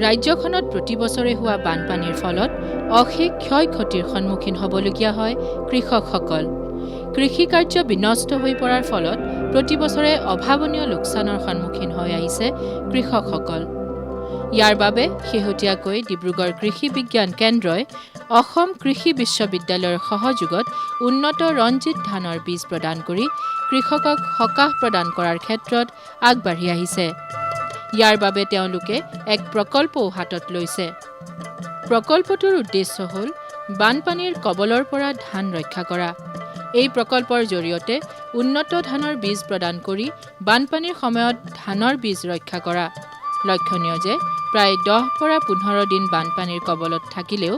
ৰাজ্যখনত প্ৰতি বছৰে হোৱা বানপানীৰ ফলত অশেষ ক্ষয়-ক্ষতিৰ সন্মুখীন হ'বলগীয়া হয় কৃষকসকল। কৃষি কাৰ্য বিনষ্ট হৈ পৰাৰ ফলত প্ৰতি বছৰে অভাৱনীয় লোকচানৰ সন্মুখীন হৈ আহিছে কৃষকসকল। ইয়াৰ বাবে শেহতীয়াকৈ ডিব্ৰুগড় কৃষি বিজ্ঞান কেন্দ্ৰই অসম কৃষি বিশ্ববিদ্যালয়ৰ সহযোগত উন্নত ৰঞ্জিত ধানৰ বীজ প্ৰদান কৰি কৃষকক সকাহ প্ৰদান কৰাৰ ক্ষেত্ৰত আগবাঢ়ি আহিছে। ইয়াৰ বাবে তেওঁলোকে এক প্ৰকল্পও হাতত লৈছে। প্ৰকল্পটোৰ উদ্দেশ্য হ'ল বানপানীৰ কবলৰ পৰা ধান ৰক্ষা কৰা। এই প্ৰকল্পৰ জৰিয়তে উন্নত ধানৰ বীজ প্ৰদান কৰি বানপানীৰ সময়ত ধানৰ বীজ ৰক্ষা কৰা। লক্ষণীয় যে প্ৰায় 10-15 দিন বানপানীৰ কবলত থাকিলেও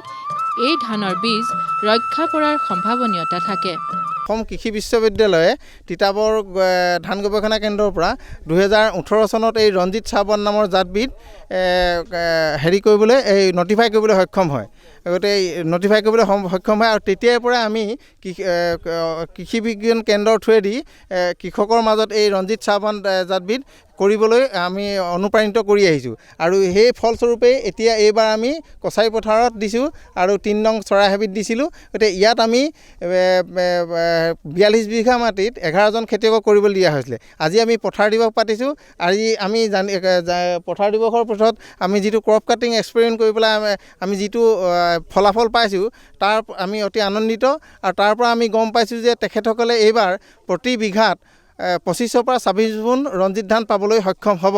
এই ধানৰ বীজ ৰক্ষা পৰাৰ সম্ভাৱনীয়তা থাকে। অসম কৃষি বিশ্ববিদ্যালয়ে তিতাবৰ ধান গৱেষণা কেন্দ্ৰৰ পৰা 2018 চনত এই ৰঞ্জিত চাবন নামৰ জাতবিধ নটিফাই কৰিবলৈ সক্ষম হয়। গতিকে নটিফাই কৰিবলৈ সক্ষম হয় আৰু তেতিয়াৰ পৰা আমি কৃষি বিজ্ঞান কেন্দ্ৰৰ থ্ৰুৱেদি কৃষকৰ মাজত এই ৰঞ্জিত চাবন জাতবিধ কৰিবলৈ আমি অনুপ্ৰাণিত কৰি আহিছোঁ আৰু সেই ফলস্বৰূপে এতিয়া এইবাৰ আমি কছাৰী পথাৰত দিছোঁ আৰু 3 নং চৰাই হাবিত দিছিলোঁ। গতিকে ইয়াত আমি 42 বিঘা মাটিত 11জন খেতিয়কক কৰিবলৈ দিয়া হৈছিলে। আজি আমি পথাৰ দিৱস পাতিছোঁ। আজি আমি পথাৰ দিৱসৰ পিছত আমি যিটো ক্ৰপ কাটিং এক্সপেৰিমেণ্ট কৰি পেলাই আমি যিটো ফলাফল পাইছোঁ তাৰ আমি অতি আনন্দিত আৰু তাৰ পৰা আমি গম পাইছোঁ যে তেখেতসকলে এইবাৰ প্ৰতি বিঘাত 25 পৰা 26 মোন ৰঞ্জিত ধান পাবলৈ সক্ষম হ'ব।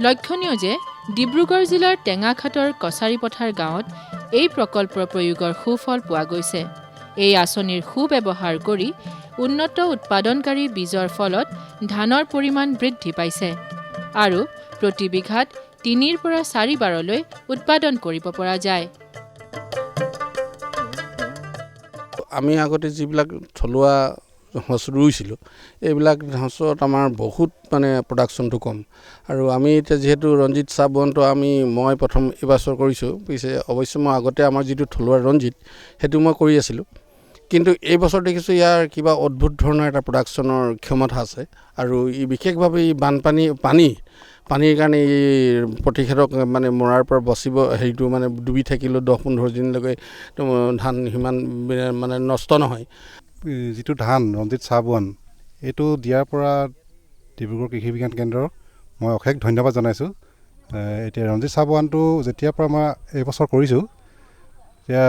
লক্ষণীয় যে ডিব্ৰুগড় জিলাৰ টেঙাখাটৰ কছাৰী পথাৰ গাঁৱত এই প্ৰকল্পৰ প্ৰয়োগৰ সুফল পোৱা গৈছে। এই আঁচনিৰ সুব্যৱহাৰ কৰি উন্নত উৎপাদনকাৰী বীজৰ ফলত ধানৰ পৰিমাণ বৃদ্ধি পাইছে আৰু প্ৰতি বিঘাত 3 পৰা 4 বাৰলৈ উৎপাদন কৰিব পৰা যায়। আমি আগতে যিবিলাক থলুৱা সঁচ ৰুইছিলোঁ এইবিলাক সঁচত আমাৰ বহুত প্ৰডাকশ্যনটো কম আৰু আমি এতিয়া যিহেতু ৰঞ্জিত চাবনটো মই প্ৰথম এইবছৰ কৰিছোঁ। পিছে অৱশ্যে মই আগতে আমাৰ যিটো থলুৱা ৰঞ্জিত সেইটো মই কৰি আছিলোঁ, কিন্তু এই বছৰ দেখিছোঁ ইয়াৰ কিবা অদ্ভুত ধৰণৰ এটা প্ৰডাকশ্যনৰ ক্ষমতা আছে আৰু ই বিশেষভাৱে ই পানীৰ কাৰণে এই প্ৰতিষেধক মৰাৰ পৰা বচিব হেৰিটো ডুবি থাকিলেও 10-15 দিনলৈকে ধান সিমান নষ্ট নহয়। যিটো ধান ৰঞ্জিত চাবন এইটো দিয়াৰ পৰা ডিব্ৰুগড় কৃষি বিজ্ঞান কেন্দ্ৰক মই অশেষ ধন্যবাদ জনাইছোঁ। এতিয়া ৰঞ্জিত চাবনটো যেতিয়াৰ পৰা মই এইবছৰ কৰিছোঁ এতিয়া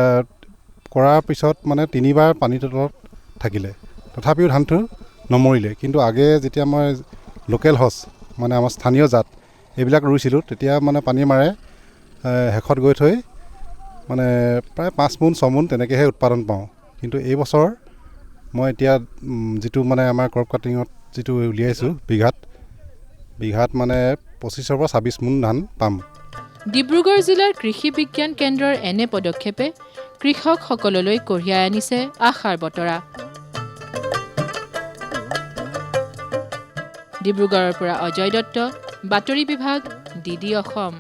কৰাৰ পিছত 3 বাৰ পানীৰ তলত থাকিলে তথাপিও ধানটো নমৰিলে। কিন্তু আগে যেতিয়া মই লোকেল সঁচ আমাৰ স্থানীয় জাত এইবিলাক ৰুইছিলোঁ তেতিয়া পানী মাৰে শেষত গৈ থৈ প্ৰায় 5 মোন 6 মোন তেনেকৈহে উৎপাদন পাওঁ। কিন্তু এই বছৰ মই এতিয়া যিটো আমাৰ ক্ৰপ কাটিঙত যিটো উলিয়াইছোঁ বিঘাত 25 পৰা 26 মোন ধান পাম। ডিব্ৰুগড় জিলাৰ কৃষি বিজ্ঞান কেন্দ্ৰৰ এনে পদক্ষেপে কৃষকসকললৈ কঢ়িয়াই আনিছে আশাৰ বতৰা। ডিব্ৰুগড়ৰ পৰা অজয় দত্ত, বাতৰি বিভাগ, DD অসম।